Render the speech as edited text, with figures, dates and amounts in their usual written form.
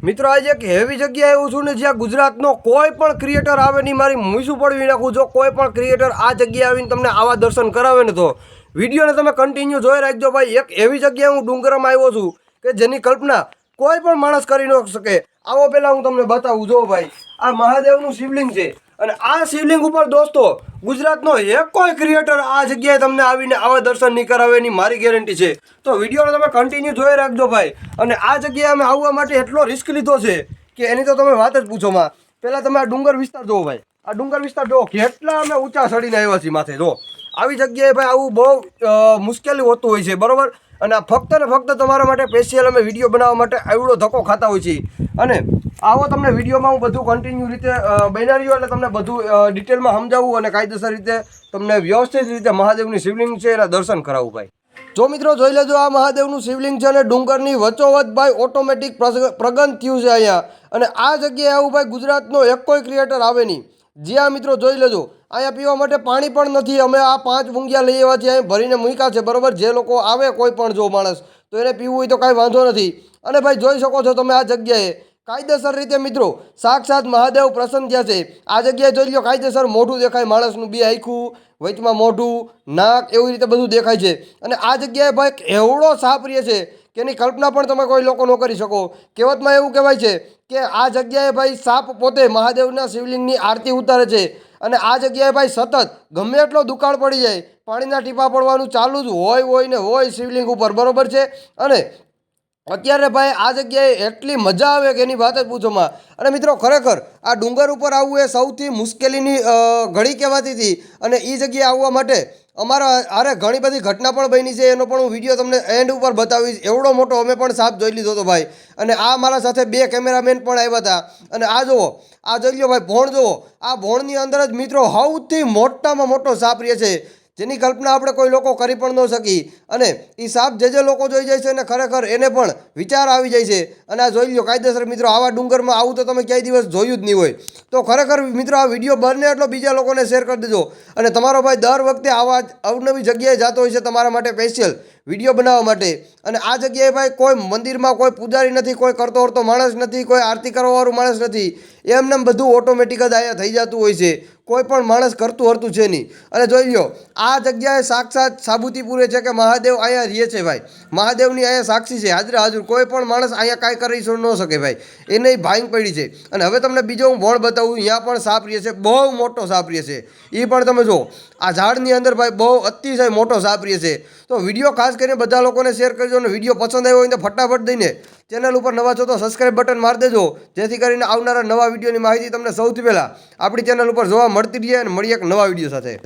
મિત્રો આજે એક હેવી જગ્યાએ એવું છું ને જ્યાં ગુજરાતનો કોઈ પણ ક્રિએટર આવે નહીં, મારી મૂસું પડવી નાખું. જો કોઈ પણ ક્રિએટર આ જગ્યાએ આવીને તમને આવા દર્શન કરાવે ને તો વિડીયોને તમે કન્ટિન્યુ જોઈ રાખજો ભાઈ. એક એવી જગ્યાએ હું ડુંગરમાં આવ્યો છું કે જેની કલ્પના કોઈ પણ માણસ કરી ન શકે. આવો પહેલાં હું તમને બતાવું. જો ભાઈ, આ મહાદેવનું શિવલિંગ છે અને આ શિવલિંગ ઉપર દોસ્તો ગુજરાતનો એક કોઈ ક્રિએટર આ જગ્યાએ તમને આવીને આવા દર્શન નહીં કરાવે એની મારી ગેરંટી છે. તો વિડીયોને તમે કન્ટિન્યુ જોઈ રાખજો ભાઈ. અને આ જગ્યાએ અમે આવવા માટે એટલો રિસ્ક લીધો છે કે એની તો તમે વાત જ પૂછો માં. પહેલાં તમે આ ડુંગર વિસ્તાર જુઓ ભાઈ, આ ડુંગર વિસ્તાર જુઓ કેટલા અમે ઊંચા ચડીને આવ્યા છીએ માથે. જો આવી જગ્યાએ ભાઈ આવું બહુ મુશ્કેલી હોતું હોય છે, બરાબર. અને આ ફક્ત ને ફક્ત તમારા માટે સ્પેશિયલ અમે વિડીયો બનાવવા માટે આવડો ધક્કો ખાતા હોય છીએ. અને આવો તમને વિડીયોમાં હું બધું કન્ટિન્યુ રીતે બના રહ્યો એટલે તમને બધું ડિટેલમાં સમજાવું અને કાયદેસર રીતે તમને વ્યવસ્થિત રીતે મહાદેવની શિવલિંગ છે એના દર્શન કરાવું ભાઈ. જો મિત્રો જોઈ લેજો, આ મહાદેવનું શિવલિંગ છે અને ડુંગરની વચ્ચોવચ ભાઈ ઓટોમેટિક પ્રગન થયું છે અહીંયા. અને આ જગ્યાએ આવું ભાઈ ગુજરાતનો એક કોઈ ક્રિએટર આવે નહીં. જ્યાં મિત્રો જોઈ લેજો, અહીંયા પીવા માટે પાણી પણ નથી. અમે આ 5 મૂંગિયા લઈ આવ્યા છીએ, અહીં ભરીને મૂક્યા છે, બરાબર. જે લોકો આવે કોઈ પણ જો માણસ તો એને પીવું હોય તો કાંઈ વાંધો નથી. અને ભાઈ જોઈ શકો છો તમે આ જગ્યાએ કાયદેસર રીતે મિત્રો સાક્ષાત મહાદેવ પ્રસન્ન થયા છે. આ જગ્યાએ જોઈ લો, કાયદેસર મોઢું દેખાય માણસનું, બે આખું વચમાં મોઢું, નાક, એવી રીતે બધું દેખાય છે. અને આ જગ્યાએ ભાઈ એવડો સાપ રહે છે કે એની કલ્પના પણ તમે કોઈ લોકો ન કરી શકો. કહેવતમાં એવું કહેવાય છે કે આ જગ્યાએ ભાઈ સાપ પોતે મહાદેવના શિવલિંગની આરતી ઉતારે છે. અને આ જગ્યાએ ભાઈ સતત ગમે એટલો દુકાળ પડી જાય, પાણીના ટીપા પડવાનું ચાલુ જ હોય ને હોય શિવલિંગ ઉપર, બરાબર છે. અને અત્યારે ભાઈ આ જગ્યાએ એટલી મજા આવે કે એની વાત જ પૂછોમાં. અને મિત્રો ખરેખર આ ડુંગર ઉપર આવવું એ સૌથી મુશ્કેલીની ઘડી કહેવાતી હતી. અને એ જગ્યાએ આવવા માટે અમારા અરે ઘણી બધી ઘટના પણ બની છે, એનો પણ હું વિડીયો તમને એન્ડ ઉપર બતાવીશ. એવડો મોટો અમે પણ સાપ જોઈ લીધો હતો ભાઈ. અને આ મારા સાથે 2 કેમેરામેન પણ આવ્યા હતા. અને આ જુઓ, આ જોઈ લો ભાઈ, ભોણ જુઓ. આ ભોણની અંદર જ મિત્રો સૌથી મોટામાં મોટો સાપ રહે છે, જેની કલ્પના આપણે કોઈ લોકો કરી પણ ન શકી. અને એ સાપ જે લોકો જોઈ જાય છે ને ખરેખર એને પણ વિચાર આવી જાય છે. અને આ જોઈ લો કાયદેસર મિત્રો, આવા ડુંગરમાં આવું તો તમે ક્યાંય દિવસ જોયું જ નહીં હોય. તો ખરેખર મિત્રો આ વિડીયો બને એટલો બીજા લોકોને શેર કરી દેજો. અને તમારો ભાઈ દર વખતે આવા અવનવી જગ્યાએ જતો હોય છે તમારા માટે સ્પેશિયલ વિડીયો બનાવવા માટે. અને આ જગ્યાએ ભાઈ કોઈ મંદિરમાં કોઈ પૂજારી નથી, કોઈ કરતો હરતો માણસ નથી, કોઈ આરતી કરવાવાળું માણસ નથી. એમને બધું ઓટોમેટિક જ અહીંયા થઈ જતું હોય છે, કોઈ પણ માણસ કરતું હરતું છે નહીં. અને જોઈ લો, આ જગ્યાએ સાક્ષાત સાબુતી પૂરે છે કે મહાદેવ અહીંયા રહે છે ભાઈ. મહાદેવની અહીંયા સાક્ષી છે, હાજર હાજર. કોઈ પણ માણસ અહીંયા કાંઈ કરી ન શકે ભાઈ, એને ભાંગ પડી છે. અને હવે તમને બીજો હું ભણ બતાવું, અહીંયા પણ સાપ રહે છે, બહુ મોટો સાપ રહે છે. એ પણ તમે જો આ ઝાડની અંદર ભાઈ બહુ અતિશય મોટો સાપ રહે છે. તો વિડીયો ખાસ કરીને બધા લોકોને શેર કરજો. અને વિડીયો પસંદ આવ્યો હોય તો ફટાફટ દઈને ચેનલ ઉપર નવા છો તો સબસ્ક્રાઈબ બટન મારી દેજો, જેથી કરીને આવનારા નવા વિડીયોની માહિતી તમને સૌથી પહેલાં આપણી ચેનલ ઉપર જોવા મળતી રહે. અને મળીએ એક નવા વિડીયો સાથે.